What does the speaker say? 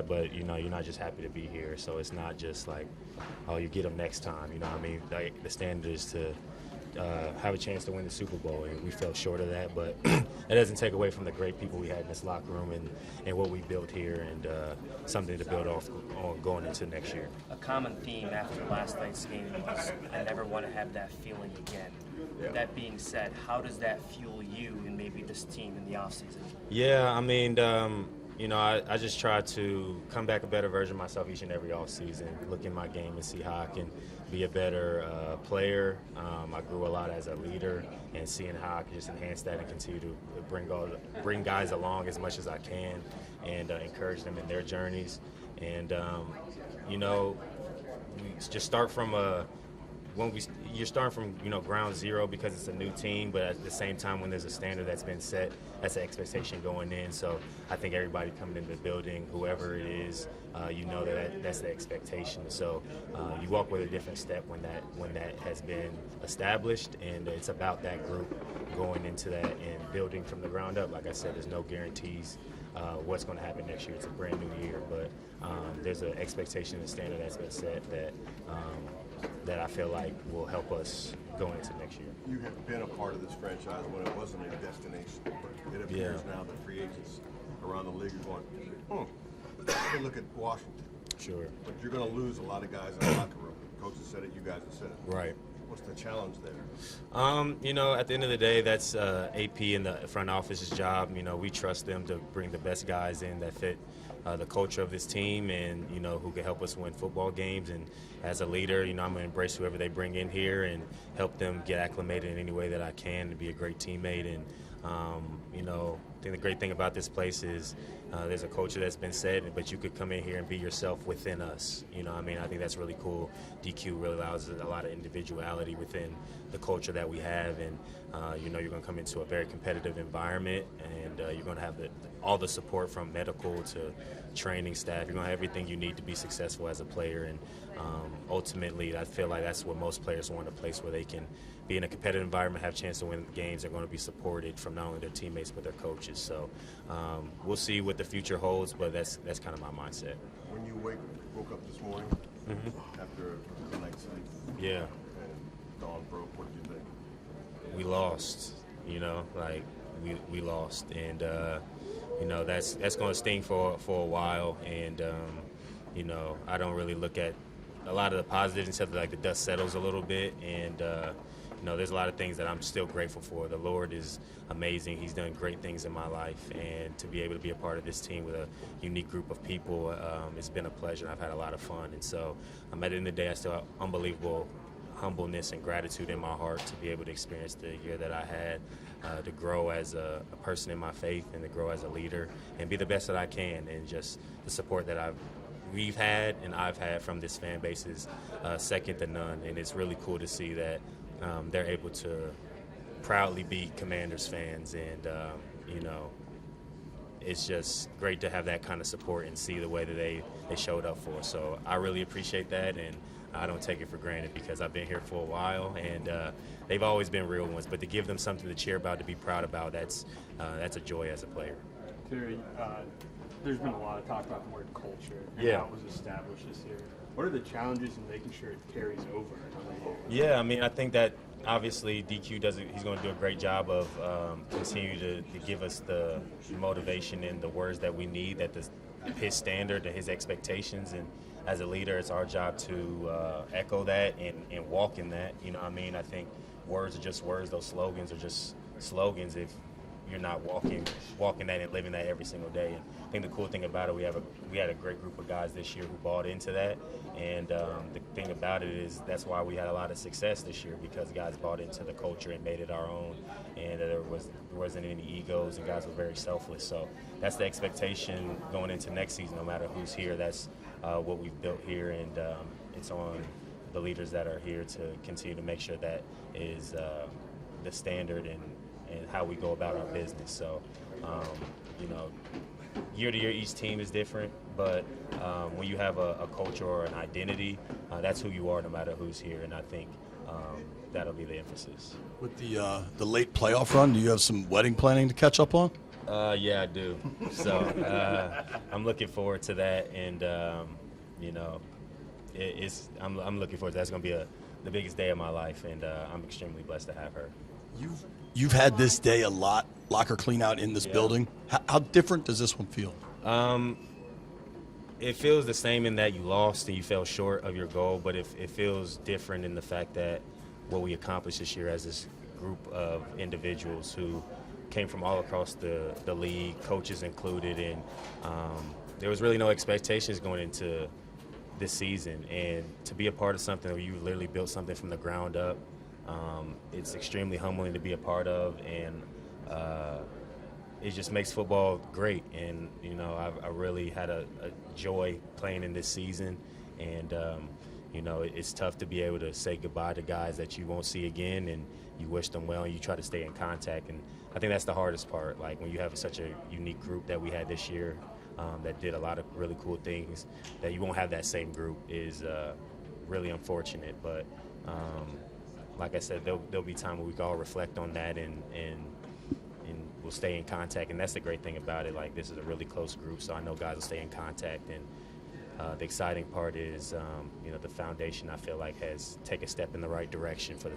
But, you know, you're not just happy to be here. So it's not just like, oh, you get them next time. You know what I mean? Like, the standard is to have a chance to win the Super Bowl, and we fell short of that. But it doesn't take away from the great people we had in this locker room and what we built here, and something to build off on going into next year. A common theme after last night's game was, I never want to have that feeling again. Yeah. That being said, how does that fuel you and maybe this team in the offseason? Yeah, I mean, you know, I just try to come back a better version of myself each and every offseason, look in my game and see how I can be a better player. I grew a lot as a leader, and seeing how I can just enhance that and continue to bring guys along as much as I can, and encourage them in their journeys. And, you know, we just start from you're starting from, you know, ground zero because it's a new team, but at the same time, when there's a standard that's been set, that's an expectation going in. So I think everybody coming into the building, whoever it is, you know that's the expectation. So you walk with a different step when that has been established, and it's about that group going into that and building from the ground up. Like I said, there's no guarantees what's going to happen next year. It's a brand new year, but there's an expectation and standard that's been set that I feel like will help us going into next year. You have been a part of this franchise when it wasn't a destination, but it appears now that free agents around the league are going, hey, look at Washington. Sure. But you're going to lose a lot of guys in the locker room. Coach has said it, you guys have said it. Right. What's the challenge there? You know, at the end of the day, that's AP and the front office's job. You know, we trust them to bring the best guys in that fit the culture of this team, and, you know, who can help us win football games. And as a leader, you know, I'm going to embrace whoever they bring in here and help them get acclimated in any way that I can to be a great teammate. And, you know, I think the great thing about this place is there's a culture that's been set, but you could come in here and be yourself within us. You know, I mean, I think that's really cool. DQ really allows a lot of individuality within the culture that we have, and you know, you're going to come into a very competitive environment, and you're going to have all the support from medical to training staff. You're going to have everything you need to be successful as a player, and ultimately, I feel like that's what most players want, a place where they can be in a competitive environment, have a chance to win games. They're going to be supported from not only their teammates but their coaches. So we'll see what the future holds, but that's kind of my mindset. When you woke up this morning after a good night's sleep, yeah, and dawn broke, what did you think? we lost. You know, like we lost, and you know, that's going to sting for a while. And you know, I don't really look at a lot of the positives until like the dust settles a little bit, and you know, there's a lot of things that I'm still grateful for. The Lord is amazing. He's done great things in my life, and to be able to be a part of this team with a unique group of people, it's been a pleasure. I've had a lot of fun, and so at the end of the day, I still have unbelievable humbleness and gratitude in my heart to be able to experience the year that I had, to grow as a person in my faith, and to grow as a leader and be the best that I can. And just the support that we've had and I've had from this fan base is second to none, and it's really cool to see that they're able to proudly be Commanders fans, and you know, it's just great to have that kind of support and see the way that they showed up for us. So I really appreciate that, and I don't take it for granted because I've been here for a while, and they've always been real ones. But to give them something to cheer about, to be proud about, that's a joy as a player. Terry, there's been a lot of talk about the word culture and Yeah. how it was established this year. What are the challenges in making sure it carries over another year? Yeah, I mean, I think that obviously DQ he's going to do a great job of continue to give us the motivation and the words that we need, that his standard and his expectations. And as a leader, it's our job to echo that and walk in that. You know what I mean? I think words are just words. Those slogans are just slogans if you're not walking that and living that every single day. And I think the cool thing about it, we had a great group of guys this year who bought into that. And the thing about it is that's why we had a lot of success this year, because guys bought into the culture and made it our own. And there wasn't any egos, and guys were very selfless. So that's the expectation going into next season. No matter who's here, that's what we've built here, and it's on the leaders that are here to continue to make sure that is the standard and how we go about our business. So, you know, year to year, each team is different, but when you have a culture or an identity, that's who you are no matter who's here, and I think that'll be the emphasis. With the late playoff run, do you have some wedding planning to catch up on? Yeah, I do. So I'm looking forward to that, and you know, I'm looking forward to that. It's going to be the biggest day of my life, and I'm extremely blessed to have her. You've had this day a lot, locker clean out in this building. How different does this one feel? It feels the same in that you lost and you fell short of your goal, but it feels different in the fact that what we accomplished this year as this group of individuals who came from all across the league, coaches included, and there was really no expectations going into this season. And to be a part of something where you literally built something from the ground up, it's extremely humbling to be a part of, and it just makes football great. And you know, I really had a joy playing in this season, and you know, it's tough to be able to say goodbye to guys that you won't see again, and you wish them well and you try to stay in contact. And I think that's the hardest part, like when you have such a unique group that we had this year, that did a lot of really cool things, that you won't have that same group is really unfortunate. But like I said, there'll be time where we can all reflect on that, and we'll stay in contact. And that's the great thing about it. Like, this is a really close group, so I know guys will stay in contact. And the exciting part is, you know, the foundation, I feel like, has taken a step in the right direction for the